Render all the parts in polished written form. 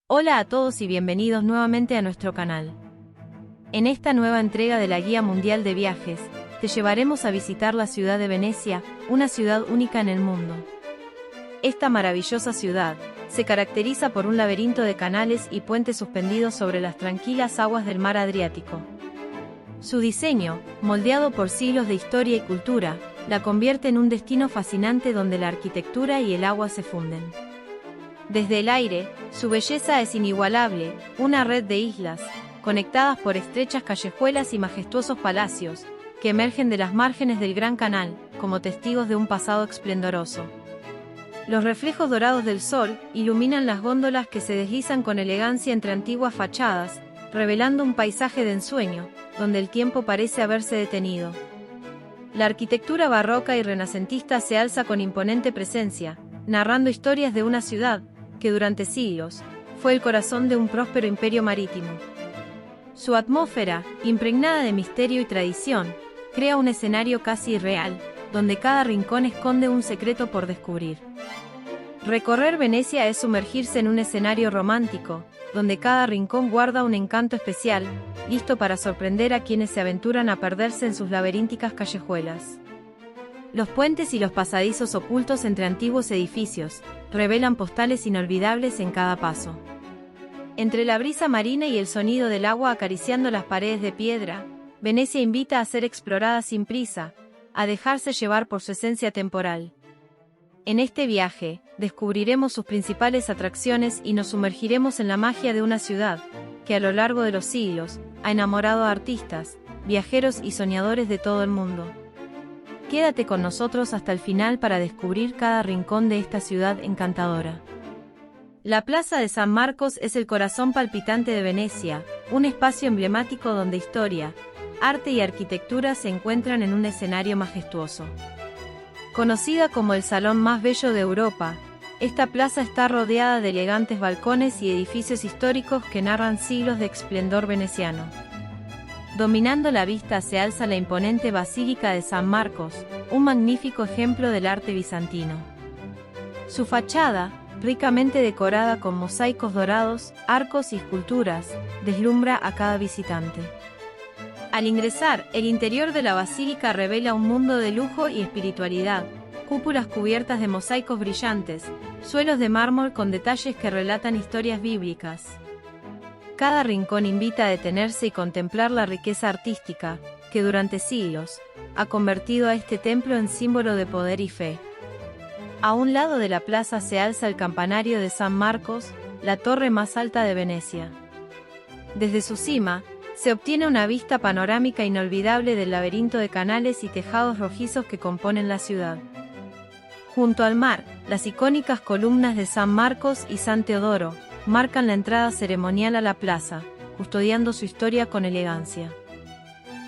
Hola a todos y bienvenidos nuevamente a nuestro canal. En esta nueva entrega de la Guía Mundial de Viajes, te llevaremos a visitar la ciudad de Venecia, una ciudad única en el mundo. Esta maravillosa ciudad se caracteriza por un laberinto de canales y puentes suspendidos sobre las tranquilas aguas del mar Adriático. Su diseño, moldeado por siglos de historia y cultura, la convierte en un destino fascinante donde la arquitectura y el agua se funden. Desde el aire, su belleza es inigualable, una red de islas, conectadas por estrechas callejuelas y majestuosos palacios, que emergen de las márgenes del Gran Canal, como testigos de un pasado esplendoroso. Los reflejos dorados del sol iluminan las góndolas que se deslizan con elegancia entre antiguas fachadas, revelando un paisaje de ensueño, donde el tiempo parece haberse detenido. La arquitectura barroca y renacentista se alza con imponente presencia, narrando historias de una ciudad que durante siglos fue el corazón de un próspero imperio marítimo. Su atmósfera, impregnada de misterio y tradición, crea un escenario casi irreal, donde cada rincón esconde un secreto por descubrir. Recorrer Venecia es sumergirse en un escenario romántico, donde cada rincón guarda un encanto especial, listo para sorprender a quienes se aventuran a perderse en sus laberínticas callejuelas. Los puentes y los pasadizos ocultos entre antiguos edificios revelan postales inolvidables en cada paso. Entre la brisa marina y el sonido del agua acariciando las paredes de piedra, Venecia invita a ser explorada sin prisa, a dejarse llevar por su esencia temporal. En este viaje, descubriremos sus principales atracciones y nos sumergiremos en la magia de una ciudad que a lo largo de los siglos ha enamorado a artistas, viajeros y soñadores de todo el mundo. Quédate con nosotros hasta el final para descubrir cada rincón de esta ciudad encantadora. La Plaza de San Marcos es el corazón palpitante de Venecia, un espacio emblemático donde historia, arte y arquitectura se encuentran en un escenario majestuoso. Conocida como el salón más bello de Europa, esta plaza está rodeada de elegantes balcones y edificios históricos que narran siglos de esplendor veneciano. Dominando la vista se alza la imponente Basílica de San Marcos, un magnífico ejemplo del arte bizantino. Su fachada, ricamente decorada con mosaicos dorados, arcos y esculturas, deslumbra a cada visitante. Al ingresar, el interior de la basílica revela un mundo de lujo y espiritualidad, cúpulas cubiertas de mosaicos brillantes, suelos de mármol con detalles que relatan historias bíblicas. Cada rincón invita a detenerse y contemplar la riqueza artística, que durante siglos ha convertido a este templo en símbolo de poder y fe. A un lado de la plaza se alza el campanario de San Marcos, la torre más alta de Venecia. Desde su cima, se obtiene una vista panorámica inolvidable del laberinto de canales y tejados rojizos que componen la ciudad. Junto al mar, las icónicas columnas de San Marcos y San Teodoro marcan la entrada ceremonial a la plaza, custodiando su historia con elegancia.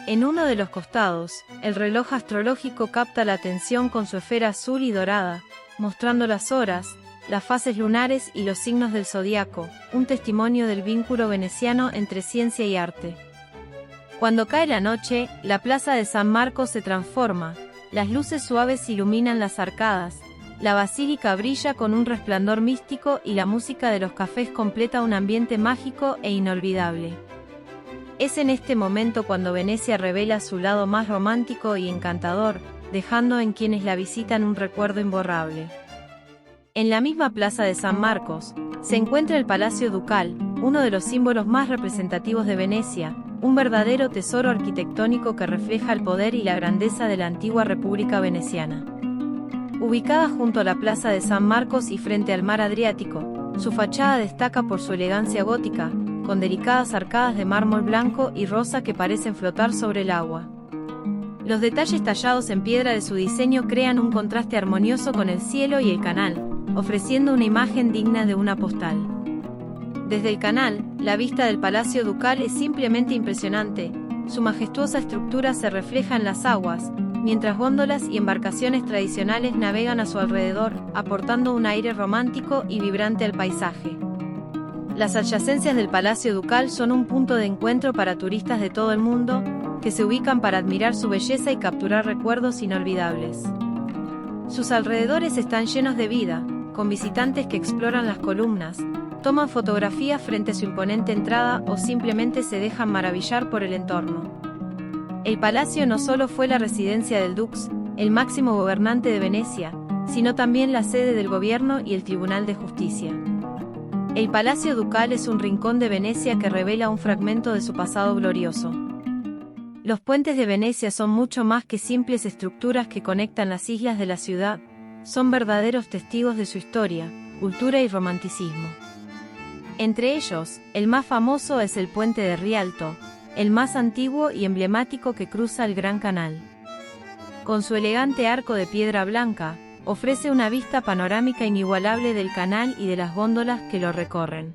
En uno de los costados, el reloj astrológico capta la atención con su esfera azul y dorada, mostrando las horas, las fases lunares y los signos del zodiaco, un testimonio del vínculo veneciano entre ciencia y arte. Cuando cae la noche, la plaza de San Marcos se transforma, las luces suaves iluminan las arcadas, la basílica brilla con un resplandor místico y la música de los cafés completa un ambiente mágico e inolvidable. Es en este momento cuando Venecia revela su lado más romántico y encantador, dejando en quienes la visitan un recuerdo imborrable. En la misma plaza de San Marcos, se encuentra el Palacio Ducal, uno de los símbolos más representativos de Venecia, un verdadero tesoro arquitectónico que refleja el poder y la grandeza de la antigua República Veneciana. Ubicada junto a la Plaza de San Marcos y frente al mar Adriático, su fachada destaca por su elegancia gótica, con delicadas arcadas de mármol blanco y rosa que parecen flotar sobre el agua. Los detalles tallados en piedra de su diseño crean un contraste armonioso con el cielo y el canal, ofreciendo una imagen digna de una postal. Desde el canal, la vista del Palacio Ducal es simplemente impresionante, su majestuosa estructura se refleja en las aguas, mientras góndolas y embarcaciones tradicionales navegan a su alrededor, aportando un aire romántico y vibrante al paisaje. Las adyacencias del Palacio Ducal son un punto de encuentro para turistas de todo el mundo, que se ubican para admirar su belleza y capturar recuerdos inolvidables. Sus alrededores están llenos de vida, con visitantes que exploran las columnas, toman fotografías frente a su imponente entrada o simplemente se dejan maravillar por el entorno. El palacio no solo fue la residencia del dux, el máximo gobernante de Venecia, sino también la sede del gobierno y el Tribunal de Justicia. El Palacio Ducal es un rincón de Venecia que revela un fragmento de su pasado glorioso. Los puentes de Venecia son mucho más que simples estructuras que conectan las islas de la ciudad, son verdaderos testigos de su historia, cultura y romanticismo. Entre ellos, el más famoso es el puente de Rialto, el más antiguo y emblemático que cruza el Gran Canal. Con su elegante arco de piedra blanca, ofrece una vista panorámica inigualable del canal y de las góndolas que lo recorren.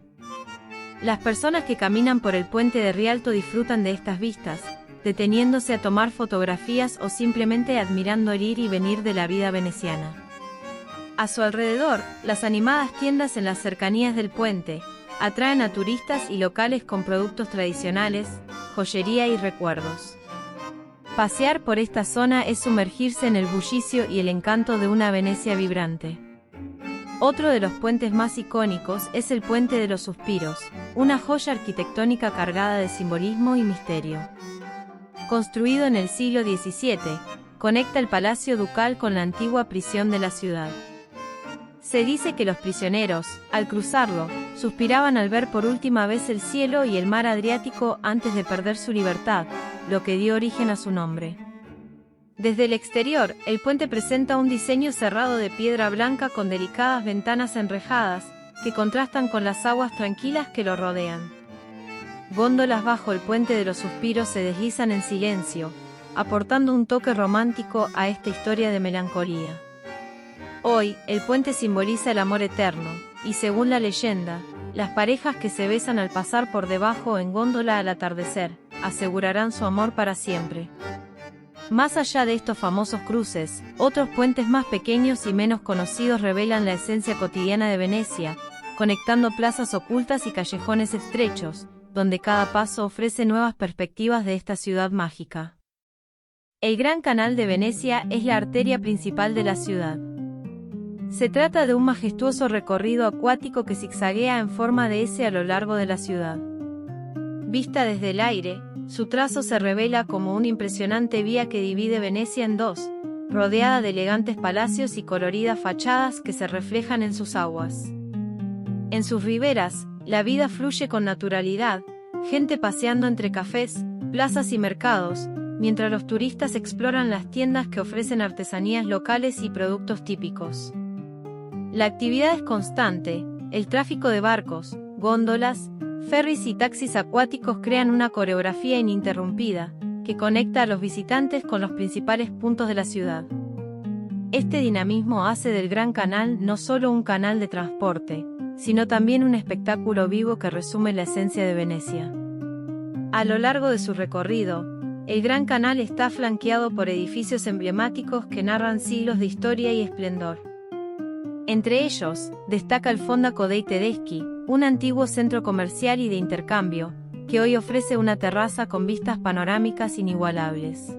Las personas que caminan por el puente de Rialto disfrutan de estas vistas, deteniéndose a tomar fotografías o simplemente admirando el ir y venir de la vida veneciana. A su alrededor, las animadas tiendas en las cercanías del puente atraen a turistas y locales con productos tradicionales, joyería y recuerdos. Pasear por esta zona es sumergirse en el bullicio y el encanto de una Venecia vibrante. Otro de los puentes más icónicos es el Puente de los Suspiros, una joya arquitectónica cargada de simbolismo y misterio. Construido en el siglo XVII, conecta el Palacio Ducal con la antigua prisión de la ciudad. Se dice que los prisioneros, al cruzarlo, suspiraban al ver por última vez el cielo y el mar Adriático antes de perder su libertad, lo que dio origen a su nombre. Desde el exterior, el puente presenta un diseño cerrado de piedra blanca con delicadas ventanas enrejadas, que contrastan con las aguas tranquilas que lo rodean. Góndolas bajo el Puente de los Suspiros se deslizan en silencio, aportando un toque romántico a esta historia de melancolía. Hoy, el puente simboliza el amor eterno, y según la leyenda, las parejas que se besan al pasar por debajo en góndola al atardecer, asegurarán su amor para siempre. Más allá de estos famosos cruces, otros puentes más pequeños y menos conocidos revelan la esencia cotidiana de Venecia, conectando plazas ocultas y callejones estrechos, donde cada paso ofrece nuevas perspectivas de esta ciudad mágica. El Gran Canal de Venecia es la arteria principal de la ciudad. Se trata de un majestuoso recorrido acuático que zigzaguea en forma de S a lo largo de la ciudad. Vista desde el aire, su trazo se revela como una impresionante vía que divide Venecia en dos, rodeada de elegantes palacios y coloridas fachadas que se reflejan en sus aguas. En sus riberas, la vida fluye con naturalidad, gente paseando entre cafés, plazas y mercados, mientras los turistas exploran las tiendas que ofrecen artesanías locales y productos típicos. La actividad es constante, el tráfico de barcos, góndolas, ferries y taxis acuáticos crean una coreografía ininterrumpida, que conecta a los visitantes con los principales puntos de la ciudad. Este dinamismo hace del Gran Canal no solo un canal de transporte, sino también un espectáculo vivo que resume la esencia de Venecia. A lo largo de su recorrido, el Gran Canal está flanqueado por edificios emblemáticos que narran siglos de historia y esplendor. Entre ellos, destaca el Fondaco dei Tedeschi, un antiguo centro comercial y de intercambio, que hoy ofrece una terraza con vistas panorámicas inigualables.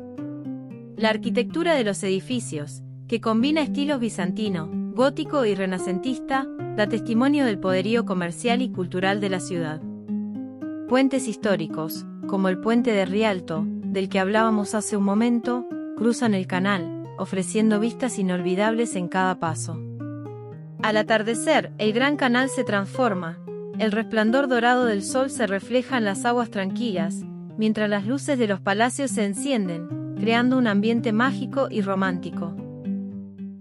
La arquitectura de los edificios, que combina estilos bizantino, gótico y renacentista, da testimonio del poderío comercial y cultural de la ciudad. Puentes históricos, como el Puente de Rialto, del que hablábamos hace un momento, cruzan el canal, ofreciendo vistas inolvidables en cada paso. Al atardecer, el Gran Canal se transforma, el resplandor dorado del sol se refleja en las aguas tranquilas, mientras las luces de los palacios se encienden, creando un ambiente mágico y romántico.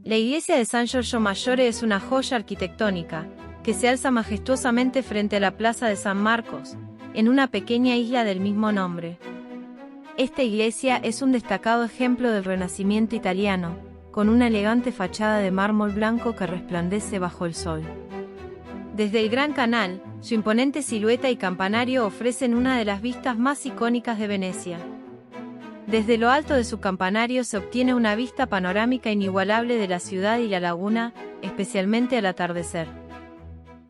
La iglesia de San Giorgio Maggiore es una joya arquitectónica, que se alza majestuosamente frente a la plaza de San Marcos, en una pequeña isla del mismo nombre. Esta iglesia es un destacado ejemplo del Renacimiento italiano, con una elegante fachada de mármol blanco que resplandece bajo el sol. Desde el Gran Canal, su imponente silueta y campanario ofrecen una de las vistas más icónicas de Venecia. Desde lo alto de su campanario se obtiene una vista panorámica inigualable de la ciudad y la laguna, especialmente al atardecer.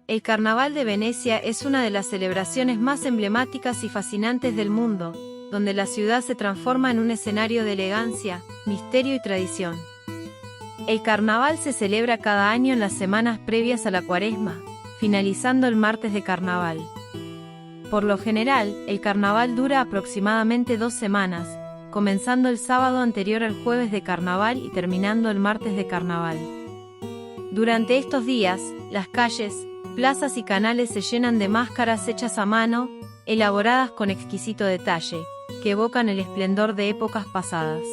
El Carnaval de Venecia es una de las celebraciones más emblemáticas y fascinantes del mundo, donde la ciudad se transforma en un escenario de elegancia, misterio y tradición. El carnaval se celebra cada año en las semanas previas a la Cuaresma, finalizando el martes de carnaval. Por lo general, el carnaval dura aproximadamente 2 semanas, comenzando el sábado anterior al jueves de carnaval y terminando el martes de carnaval. Durante estos días, las calles, plazas y canales se llenan de máscaras hechas a mano, elaboradas con exquisito detalle, que evocan el esplendor de épocas pasadas.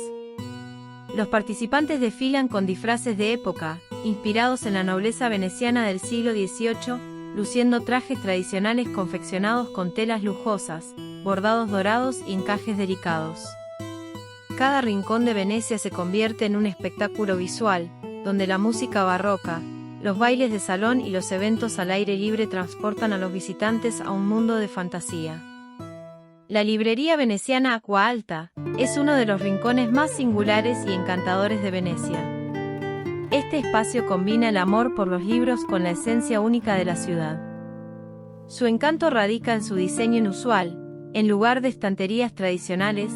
Los participantes desfilan con disfraces de época, inspirados en la nobleza veneciana del siglo XVIII, luciendo trajes tradicionales confeccionados con telas lujosas, bordados dorados y encajes delicados. Cada rincón de Venecia se convierte en un espectáculo visual, donde la música barroca, los bailes de salón y los eventos al aire libre transportan a los visitantes a un mundo de fantasía. La librería veneciana Acqua Alta es uno de los rincones más singulares y encantadores de Venecia. Este espacio combina el amor por los libros con la esencia única de la ciudad. Su encanto radica en su diseño inusual. En lugar de estanterías tradicionales,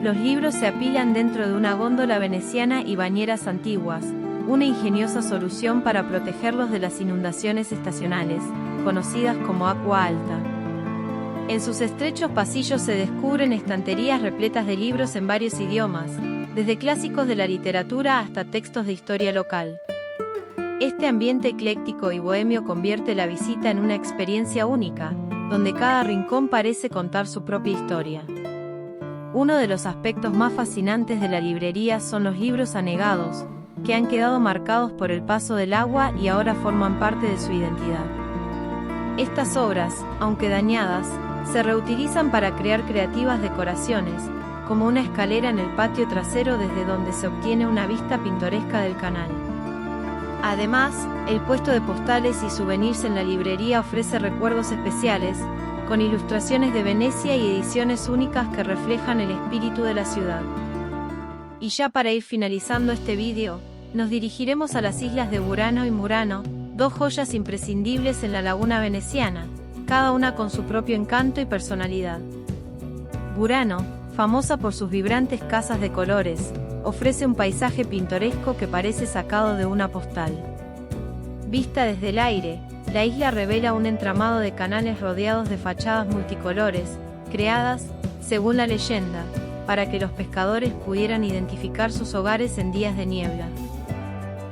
los libros se apilan dentro de una góndola veneciana y bañeras antiguas, una ingeniosa solución para protegerlos de las inundaciones estacionales, conocidas como Acqua Alta. En sus estrechos pasillos se descubren estanterías repletas de libros en varios idiomas, desde clásicos de la literatura hasta textos de historia local. Este ambiente ecléctico y bohemio convierte la visita en una experiencia única, donde cada rincón parece contar su propia historia. Uno de los aspectos más fascinantes de la librería son los libros anegados, que han quedado marcados por el paso del agua y ahora forman parte de su identidad. Estas obras, aunque dañadas, se reutilizan para crear creativas decoraciones, como una escalera en el patio trasero desde donde se obtiene una vista pintoresca del canal. Además, el puesto de postales y souvenirs en la librería ofrece recuerdos especiales, con ilustraciones de Venecia y ediciones únicas que reflejan el espíritu de la ciudad. Y ya para ir finalizando este vídeo, nos dirigiremos a las islas de Burano y Murano, dos joyas imprescindibles en la laguna veneciana, cada una con su propio encanto y personalidad. Burano, famosa por sus vibrantes casas de colores, ofrece un paisaje pintoresco que parece sacado de una postal. Vista desde el aire, la isla revela un entramado de canales rodeados de fachadas multicolores, creadas, según la leyenda, para que los pescadores pudieran identificar sus hogares en días de niebla.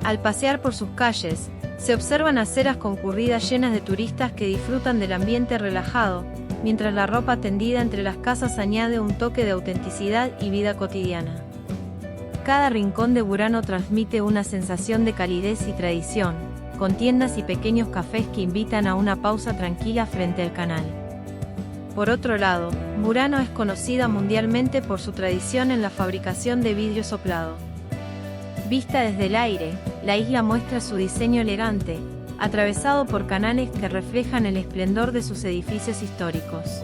Al pasear por sus calles, se observan aceras concurridas llenas de turistas que disfrutan del ambiente relajado, mientras la ropa tendida entre las casas añade un toque de autenticidad y vida cotidiana. Cada rincón de Burano transmite una sensación de calidez y tradición, con tiendas y pequeños cafés que invitan a una pausa tranquila frente al canal. Por otro lado, Burano es conocida mundialmente por su tradición en la fabricación de vidrio soplado. Vista desde el aire, la isla muestra su diseño elegante, atravesado por canales que reflejan el esplendor de sus edificios históricos.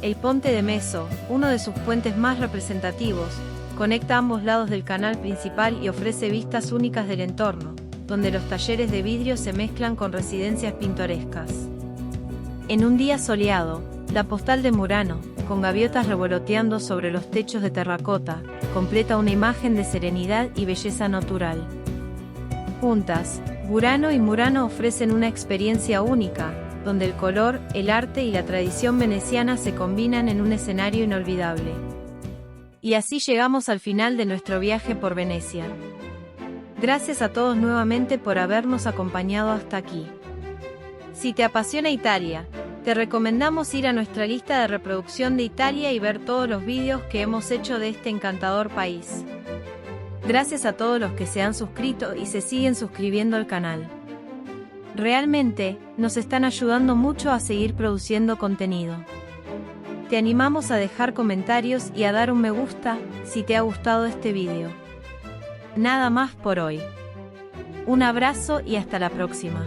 El Ponte de Meso, uno de sus puentes más representativos, conecta ambos lados del canal principal y ofrece vistas únicas del entorno, donde los talleres de vidrio se mezclan con residencias pintorescas. En un día soleado, la postal de Murano, con gaviotas revoloteando sobre los techos de terracota, completa una imagen de serenidad y belleza natural. Juntas, Burano y Murano ofrecen una experiencia única, donde el color, el arte y la tradición veneciana se combinan en un escenario inolvidable. Y así llegamos al final de nuestro viaje por Venecia. Gracias a todos nuevamente por habernos acompañado hasta aquí. Si te apasiona Italia, te recomendamos ir a nuestra lista de reproducción de Italia y ver todos los vídeos que hemos hecho de este encantador país. Gracias a todos los que se han suscrito y se siguen suscribiendo al canal. Realmente, nos están ayudando mucho a seguir produciendo contenido. Te animamos a dejar comentarios y a dar un me gusta si te ha gustado este vídeo. Nada más por hoy. Un abrazo y hasta la próxima.